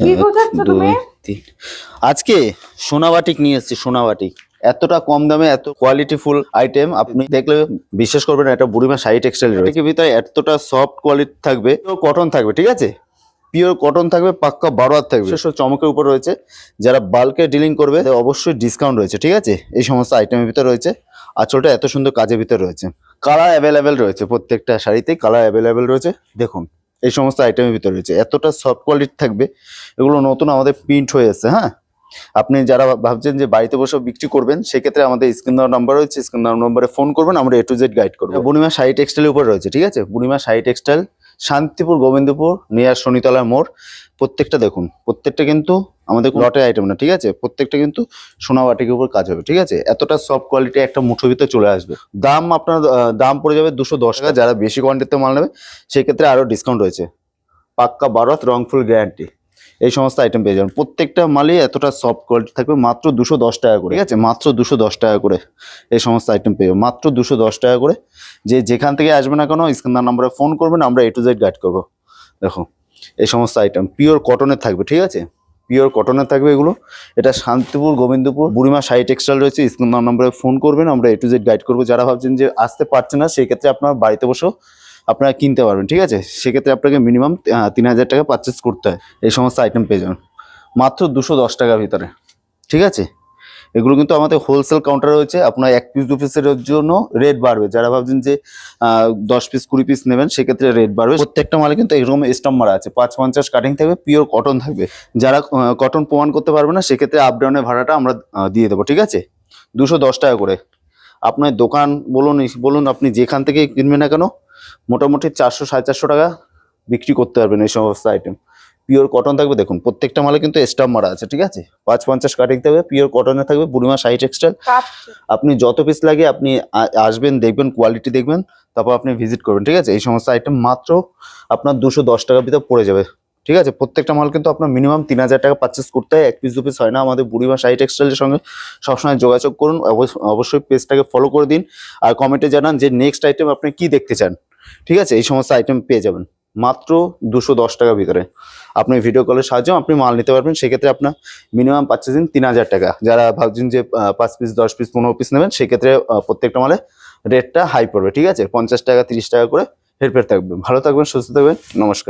কি গোছাচ্ছ তুমি? 2 3 আজকে সোনাবাটিক নিয়ে এসেছি। সোনাবাটিক এতটা কম দামে এত কোয়ালিটিফুল আইটেম আপনি দেখলে বিশ্বাস করবেন না। এটা বুড়িমা শাড়ি টেক্সটাইল এর ভিতরে এতটা সফট কোয়ালিটি থাকবে, কটন থাকবে, ঠিক আছে, পিওর কটন থাকবে, পাক্কা 12 হাত থাকবে, বিশেষ চমকের উপর রয়েছে। যারা বাল্কে ডিলিং করবে অবশ্যই ডিসকাউন্ট রয়েছে, ঠিক আছে। এই সমস্ত আইটেমের ভিতরে রয়েছে। আঁচলটা এত সুন্দর কাজের ভিতরে রয়েছে। কালার অ্যাভেলেবেল রয়েছে, প্রত্যেকটা শাড়িতে কালার অ্যাভেলেবেল রয়েছে। দেখুন এই সমস্ত আইটেমের ভিতরে রয়েছে, এতটা সফট কোয়ালিটি থাকবে। এগুলো নতুন আমাদের প্রিন্ট হয়ে এসেছে। হ্যাঁ, আপনি যারা ভাবছেন যে বাড়িতে বসে বিক্রি করবেন, সেক্ষেত্রে আমাদের স্ক্রিন দেওয়ার নাম্বার রয়েছে, স্ক্রিন দেওয়ার নম্বরে ফোন করবেন, আমরা A to Z গাইড করবো। বুড়িমা শাড়ি টেক্সটাইলের উপর রয়েছে, ঠিক আছে। বুড়িমা শাড়ি টেক্সটাইল, শান্তিপুর, গোবিন্দপুর, নিয়ার শনিতলার মোড়। প্রত্যেকটা দেখুন, প্রত্যেকটা কিন্তু আমাদের লটের আইটেম না, ঠিক আছে। প্রত্যেকটা কিন্তু সোনাবাটিকের উপর কাজ হবে, ঠিক আছে। এতটা সফট কোয়ালিটি একটা মুঠোর ভিতরে চলে আসবে। দাম আপনার দাম পড়ে যাবে 210 টাকা। যারা বেশি কোয়ান্টিটিতে মাল নেবে সেক্ষেত্রে আরো ডিসকাউন্ট রয়েছে। পাক্কা 12 হাত রংফুল গ্যারান্টি। এই সমস্ত আইটেম পেয়ে যাবেন। প্রত্যেকটা মালই এতটা সফট কোয়ালিটি থাকবে, মাত্র 210 টাকা করে, ঠিক আছে। মাত্র 210 টাকা করে এই সমস্ত আইটেম পেয়ে যাবেন, মাত্র 210 টাকা করে। যে যেখান থেকে আসবে না কেন স্ক্রিন নাম্বারে ফোন করবেন, আমরা A to Z গাইড করবো। দেখো এই সমস্ত আইটেম পিওর কটনের থাকবে, ঠিক আছে, পিওর কটনের থাকবে এগুলো। এটা শান্তিপুর, গোবিন্দপুর, বুড়িমা শাড়ি টেক্সটাইল রয়েছে। স্ক্রিন নাম্বারে ফোন করবেন, আমরা A to Z গাইড করবো। যারা ভাবছেন যে আসতে পারছে না, সেক্ষেত্রে আপনার বাড়িতে বসেও আপনারা কিনতে পারবেন, ঠিক আছে। সেক্ষেত্রে আপনাকে মিনিমাম 3000 টাকা পারচেস করতে হয়। এই সমস্ত আইটেম পেয়ে যাবেন মাত্র 210 টাকার ভিতরে, ঠিক আছে। এগুলো কিন্তু আমাদের হোলসেল কাউন্টার রয়েছে। আপনার 1 পিস 2 পিসের জন্য রেট বাড়বে। যারা ভাবছেন যে 10 পিস 20 পিস নেবেন, সেক্ষেত্রে রেট বাড়বে। প্রত্যেকটা মালে কিন্তু এরকম স্টাম্প মারা আছে, 550 কাটিং থাকবে, পিওর কটন থাকবে। যারা কটন প্রমাণ করতে পারবে না, সেক্ষেত্রে আপ ডাউনের ভাড়াটা আমরা দিয়ে দেবো, ঠিক আছে। 210 টাকা করে। আপনার দোকান বলুন আপনি যেখান থেকে কিনবেন না কেন, মোটামুটি 400 450 টাকা বিক্রি করতে পারবেন এই সমস্ত আইটেম। পিওর কটন থাকবে। দেখুন প্রত্যেকটা মালে কিন্তু স্টাম্প মারা আছে, ঠিক আছে। 550 কাটিং থাকবে, পিওর কটনে থাকবে, বুড়িমা শাড়ি টেক্সটাইল। আপনি যত পিস লাগে আপনি আসবেন, দেখবেন, কোয়ালিটি দেখবেন, তারপর আপনি ভিজিট করবেন, ঠিক আছে। এই সমস্ত আইটেম মাত্র আপনার 210 টাকার ভিতরে পড়ে যাবে, ঠিক আছে। প্রত্যেকটা মাল কিন্তু আপনার মিনিমাম 3000 টাকা পারচেস করতে হয়। 1 পিস 2 পিস হয় না। আমাদের বুড়িমা শাড়ি টেক্সটাইলের সঙ্গে সবসময় যোগাযোগ করুন। অবশ্যই পেজটাকে ফলো করে দিন, আর কমেন্টে জানান যে নেক্সট আইটেম আপনি কি দেখতে চান, ঠিক আছে। এই সমস্ত আইটেম পেয়ে যাবেন মাত্র 210 টাকার ভিতরে। আপনি ভিডিও কলের সাহায্যে আপনি মাল নিতে পারবেন। সেক্ষেত্রে আপনার মিনিমাম পারচেজিং 3000 টাকা। যারা ভাবছেন যে 5 পিস 10 পিস 15 পিস নেবেন, সেক্ষেত্রে প্রত্যেকটা মালে রেটটা হাই পড়বে, ঠিক আছে। 50 টাকা 30 টাকা করে হেরফের থাকবে। ভালো থাকবেন, সুস্থ থাকবেন, নমস্কার।